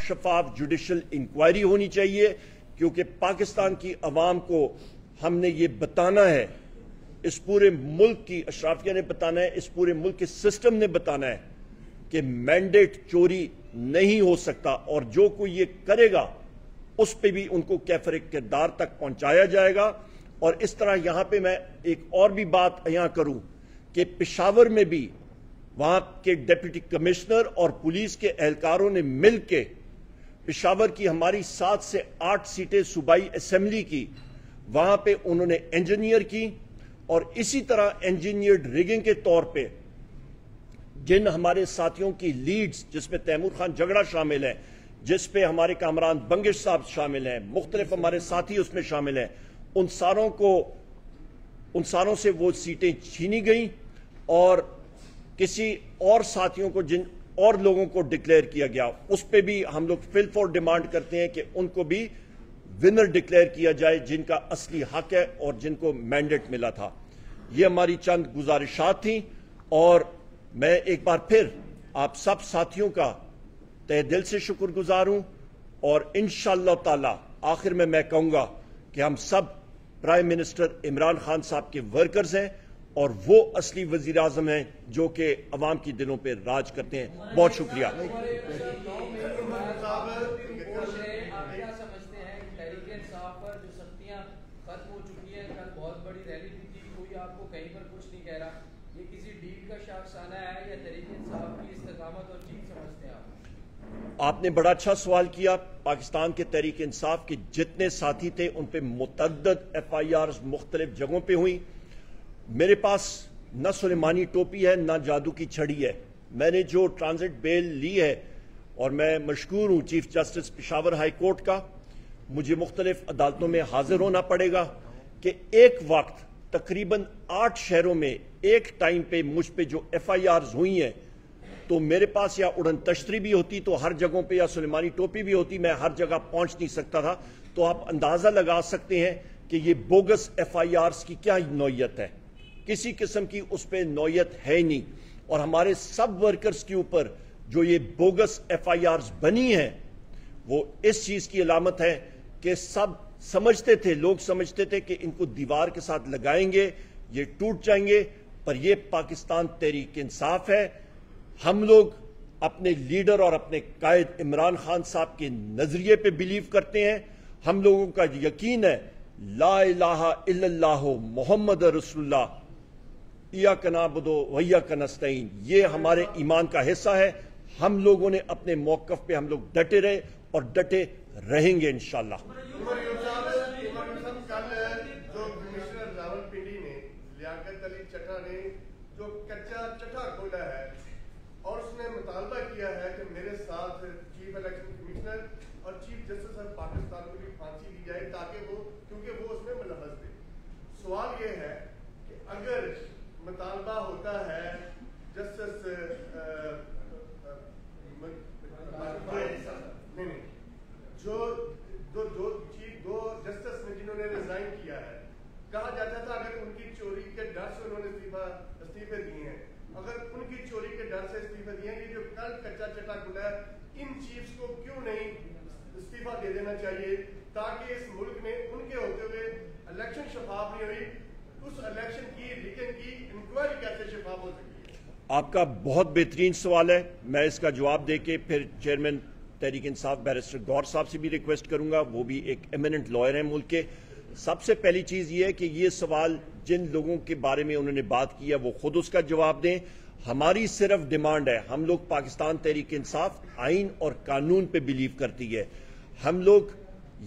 شفاف judicial inquiry ہونی چاہیے، کیونکہ پاکستان کی عوام کو ہم نے یہ بتانا ہے، اس پورے ملک کی اشرافیہ نے بتانا ہے، اس پورے ملک کے سسٹم نے بتانا ہے کہ مینڈیٹ چوری نہیں ہو سکتا، اور جو کوئی یہ کرے گا اس پہ بھی ان کو کیفر کردار تک پہنچایا جائے گا۔ اور اس طرح یہاں پہ میں ایک اور بھی بات یہاں کروں کہ پشاور میں بھی وہاں کے ڈپٹی کمشنر اور پولیس کے اہلکاروں نے مل کے پشاور کی ہماری 7 سے 8 سیٹیں صوبائی اسمبلی کی، وہاں پہ انہوں نے انجینئر کی، اور اسی طرح انجینئرڈ ریگنگ کے طور پہ جن ہمارے ساتھیوں کی لیڈز، جس میں تیمور خان جھگڑا شامل ہے، جس پہ ہمارے کامران بنگش صاحب شامل ہیں، مختلف ہمارے ساتھی اس میں شامل ہیں، ان ساروں سے وہ سیٹیں چھینی گئیں، اور کسی اور ساتھیوں کو، جن اور لوگوں کو ڈکلیئر کیا گیا، اس پہ بھی ہم لوگ فل فور ڈیمانڈ کرتے ہیں کہ ان کو بھی ونر ڈکلیئر کیا جائے جن کا اصلی حق ہے اور جن کو مینڈیٹ ملا تھا۔ یہ ہماری چند گزارشات تھیں، اور میں ایک بار پھر آپ سب ساتھیوں کا تہ دل سے شکر گزار ہوں، اور انشاءاللہ تعالی آخر میں کہوں گا کہ ہم سب پرائم منسٹر عمران خان صاحب کے ورکرز ہیں، اور وہ اصلی وزیر اعظم ہیں جو کہ عوام کی دلوں پہ راج کرتے ہیں۔ بہت شکریہ۔ آپ نے بڑا اچھا سوال کیا۔ پاکستان کے تحریک انصاف کے جتنے ساتھی تھے ان پہ متعدد ایف آئی آرز مختلف جگہوں پہ ہوئی۔ میرے پاس نہ سلیمانی ٹوپی ہے نہ جادو کی چھڑی ہے۔ میں نے جو ٹرانزٹ بیل لی ہے، اور میں مشکور ہوں chief justice Peshawar high court کا، مجھے مختلف عدالتوں میں حاضر ہونا پڑے گا کہ ایک وقت تقریباً 8 شہروں میں ایک ٹائم پہ مجھ پہ جو ایف آئی آرز ہوئی ہیں، تو میرے پاس یا اڑن تشتری بھی ہوتی تو ہر جگہوں پہ، یا سلیمانی ٹوپی بھی ہوتی، میں ہر جگہ پہنچ نہیں سکتا تھا۔ تو آپ اندازہ لگا سکتے ہیں کہ یہ بوگس ایف آئی آرز کی کیا نوعیت ہے۔ کسی قسم کی اس پہ نوعیت ہے ہی نہیں، اور ہمارے سب ورکرز کے اوپر جو یہ بوگس ایف آئی آرز بنی ہیں، وہ اس چیز کی علامت ہے کہ سب سمجھتے تھے، لوگ سمجھتے تھے کہ ان کو دیوار کے ساتھ لگائیں گے، یہ ٹوٹ جائیں گے، پر یہ پاکستان تحریک انصاف ہے۔ ہم لوگ اپنے لیڈر اور اپنے قائد عمران خان صاحب کے نظریے پہ بلیو کرتے ہیں۔ ہم لوگوں کا یقین ہے لا الہ الا اللہ محمد رسول اللہ ایاک نعبد و ایاک نستعین، یہ ہمارے ایمان کا حصہ ہے۔ ہم لوگوں نے اپنے موقف پہ ہم لوگ ڈٹے رہے اور ڈٹے رہیں گے انشاءاللہ۔ اور اس نے مطالبہ کیا ہے کہ میرے ساتھ چیف الیکشن کمشنر اور چیف جسٹس آف پاکستان کو بھی پھانسی دی جائے، تاکہ وہ، کیونکہ وہ اس میں ملوث تھے۔ سوال یہ ہے کہ اگر مطالبہ ہوتا ہے جسٹس دو جسٹس نے جنہوں نے ریزائن کیا ہے، کہا جاتا تھا اگر ان کی چوری کے ڈر سے انہوں نے استعفے دیے ہیں، اگر ان کی چوری کے ڈر سے استعفے دیے ہیں، یہ جو کل کچا چٹا گلا ہے، ان چیفز کو کیوں نہیں استعفیٰ دے دینا چاہیے، تاکہ اس ملک میں ان کے ہوتے ہوئے الیکشن شفاف نہیں ہوئی، اس الیکشن کی ریگنگ کی انکوائری کیسے شفاف ہو سکتی ہے؟ آپ کا بہت بہترین سوال ہے۔ میں اس کا جواب دے کے پھر چیئرمین تحریک انصاف بیرسٹر گور صاحب سے بھی ریکویسٹ کروں گا، وہ بھی ایک ایمیننٹ لائر ہیں ملک کے۔ سب سے پہلی چیز یہ ہے کہ یہ سوال جن لوگوں کے بارے میں انہوں نے بات کی ہے وہ خود اس کا جواب دیں۔ ہماری صرف ڈیمانڈ ہے، ہم لوگ پاکستان تحریک انصاف آئین اور قانون پہ بلیو کرتی ہے۔ ہم لوگ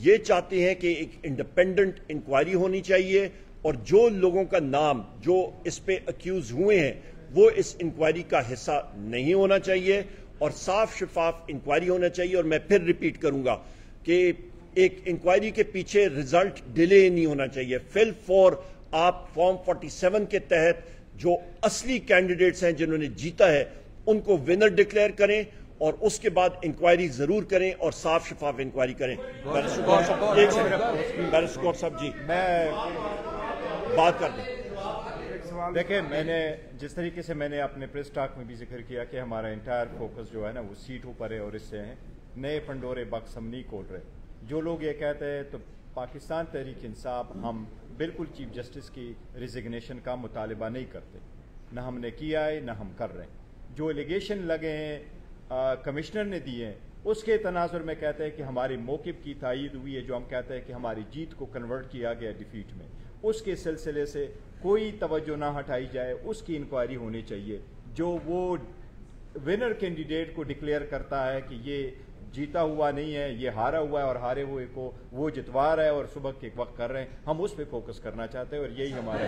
یہ چاہتے ہیں کہ ایک انڈیپینڈنٹ انکوائری ہونی چاہیے، اور جو لوگوں کا نام جو اس پہ اکیوز ہوئے ہیں وہ اس انکوائری کا حصہ نہیں ہونا چاہیے، اور صاف شفاف انکوائری ہونا چاہیے۔ اور میں پھر ریپیٹ کروں گا کہ ایک انکوائری کے پیچھے ریزلٹ ڈیلے نہیں ہونا چاہیے۔ فل فور آپ فارم 47 کے تحت جو اصلی کینڈیڈیٹس ہیں جنہوں نے جیتا ہے ان کو ونر ڈکلیئر کریں، اور اس کے بعد انکوائری ضرور کریں اور صاف شفاف انکوائری کریں۔ بیرسٹر گور صاحب جی میں بات کر دیں۔ دیکھیں، میں نے جس طریقے سے میں نے اپنے پریس ٹاک میں بھی ذکر کیا کہ ہمارا انٹائر فوکس جو ہے نا وہ سیٹوں پر ہے اور اس سے ہیں، نئے پنڈورے بکس ہم نہیں کھول رہے. جو لوگ یہ کہتے ہیں تو پاکستان تحریک انصاف ہم بالکل چیف جسٹس کی ریزگنیشن کا مطالبہ نہیں کرتے, نہ ہم نے کیا ہے نہ ہم کر رہے ہیں. جو ایلیگیشن لگے ہیں کمشنر نے دیے ہیں اس کے تناظر میں کہتے ہیں کہ ہماری موقف کی تائید ہوئی ہے, جو ہم کہتے ہیں کہ ہماری جیت کو کنورٹ کیا گیا ڈیفیٹ میں. اس کے سلسلے سے کوئی توجہ نہ ہٹائی جائے, اس کی انکوائری ہونی چاہیے. جو وہ ونر کینڈیڈیٹ کو ڈکلیئر کرتا ہے کہ یہ جیتا ہوا نہیں ہے, یہ ہارا ہوا ہے اور ہارے ہوئے کو وہ جتوا رہا ہے اور صبح کے وقت کر رہے ہیں, ہم اس پہ فوکس کرنا چاہتے ہیں اور یہی ہمارا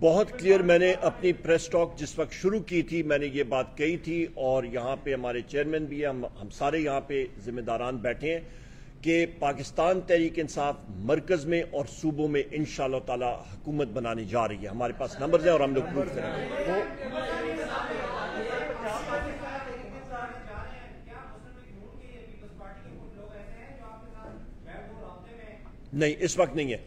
بہت کلیئر. میں نے اپنی پریس ٹاک جس وقت شروع کی تھی میں نے یہ بات کہی تھی, اور یہاں پہ ہمارے چیئرمین بھی ہیں, ہم سارے یہاں پہ ذمہ داران بیٹھے ہیں کہ پاکستان تحریک انصاف مرکز میں اور صوبوں میں انشاءاللہ تعالی حکومت بنانے جا رہی ہے. ہمارے پاس نمبرز ہیں اور ہم لوگ پروف کریں گے. نہیں, اس وقت نہیں ہے.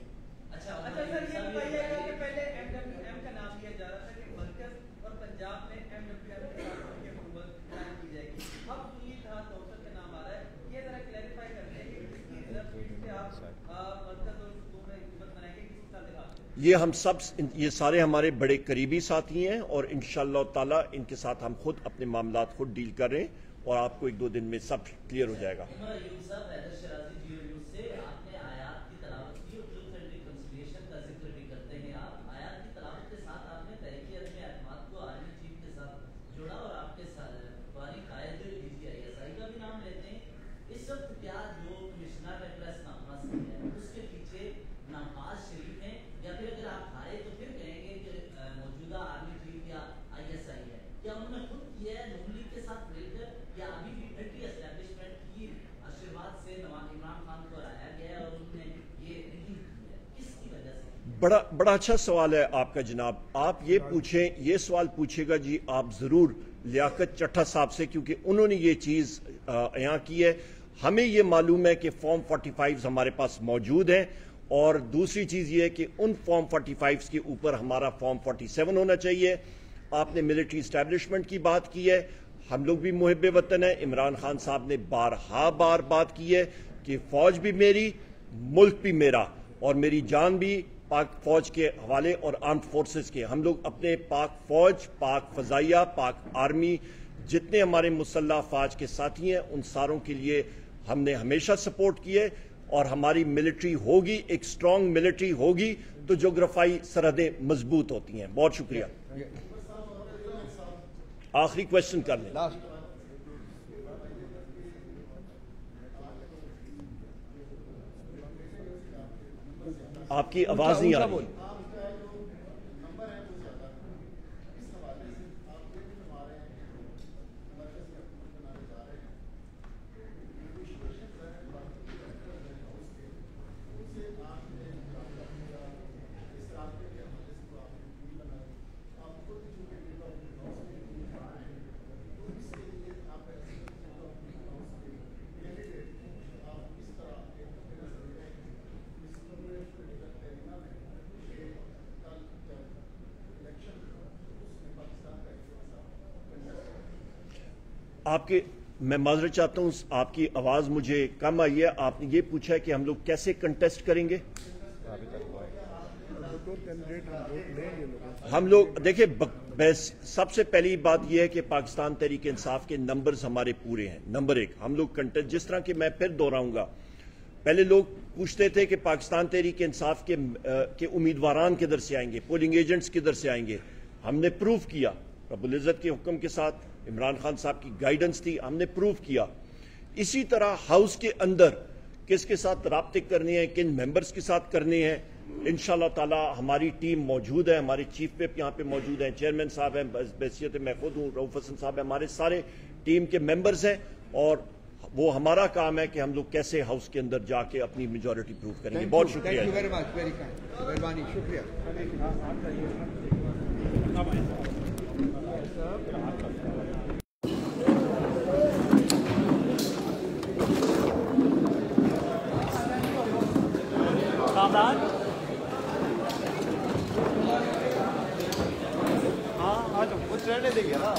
یہ ہم سب یہ سارے ہمارے بڑے قریبی ساتھی ہیں اور انشاءاللہ تعالی ان کے ساتھ ہم خود اپنے معاملات خود ڈیل کر رہے ہیں اور آپ کو 1-2 دن میں سب کلیئر ہو جائے گا. بڑا اچھا سوال ہے آپ کا جناب. آپ یہ پوچھیں, یہ سوال پوچھے گا جی آپ ضرور لیاقت چٹھا صاحب سے, کیونکہ انہوں نے یہ چیز یہاں کی ہے. ہمیں یہ معلوم ہے کہ فارم 45 ہمارے پاس موجود ہیں, اور دوسری چیز یہ ہے کہ ان فارم 45 کے اوپر ہمارا فارم 47 ہونا چاہیے. آپ نے ملٹری اسٹیبلشمنٹ کی بات کی ہے, ہم لوگ بھی محب وطن ہیں. عمران خان صاحب نے بار بات کی ہے کہ فوج بھی میری, ملک بھی میرا, اور میری جان بھی پاک فوج کے حوالے اور آرمڈ فورسز کے. ہم لوگ اپنے پاک فوج, پاک فضائیہ, پاک آرمی, جتنے ہمارے مسلح افواج کے ساتھی ہیں ان ساروں کے لیے ہم نے ہمیشہ سپورٹ کیے, اور ہماری ملٹری ہوگی, ایک سٹرونگ ملٹری ہوگی تو جغرافائی سرحدیں مضبوط ہوتی ہیں. بہت شکریہ. آخری کوشچن کر لیں. آپ کی آواز نہیں آ رہی. آپ کے میں معذرت چاہتا ہوں, آپ کی آواز مجھے کم آئی ہے. آپ نے یہ پوچھا ہے کہ ہم لوگ کیسے کنٹیسٹ کریں گے. ہم لوگ دیکھیں, سب سے پہلی بات یہ ہے کہ پاکستان تحریک انصاف کے نمبرز ہمارے پورے ہیں. نمبر 1, ہم لوگ کنٹیسٹ, جس طرح کہ میں پھر دوہراؤں گا, پہلے لوگ پوچھتے تھے کہ پاکستان تحریک انصاف کے امیدواران کدھر سے آئیں گے, پولنگ ایجنٹس کدھر سے آئیں گے. ہم نے پروف کیا رب العزت کے حکم کے ساتھ, عمران خان صاحب کی گائیڈنس تھی, ہم نے پروف کیا. اسی طرح ہاؤس کے اندر کس کے ساتھ رابطے کرنے ہیں, کن ممبرز کے ساتھ کرنے ہیں, انشاءاللہ تعالی ہماری ٹیم موجود ہے. ہمارے چیف وپ یہاں پہ موجود ہیں, چیئرمین صاحب ہیں, بحیثیت میں خود ہوں, رؤف حسن صاحب ہیں, ہمارے سارے ٹیم کے ممبرز ہیں, اور وہ ہمارا کام ہے کہ ہم لوگ کیسے ہاؤس کے اندر جا کے اپنی میجورٹی پروو کریں گے. بہت شکریہ. Thank you very much. Very kind. مہربانی. شکریہ. ہاں کچھ رہنے دیں گے نا.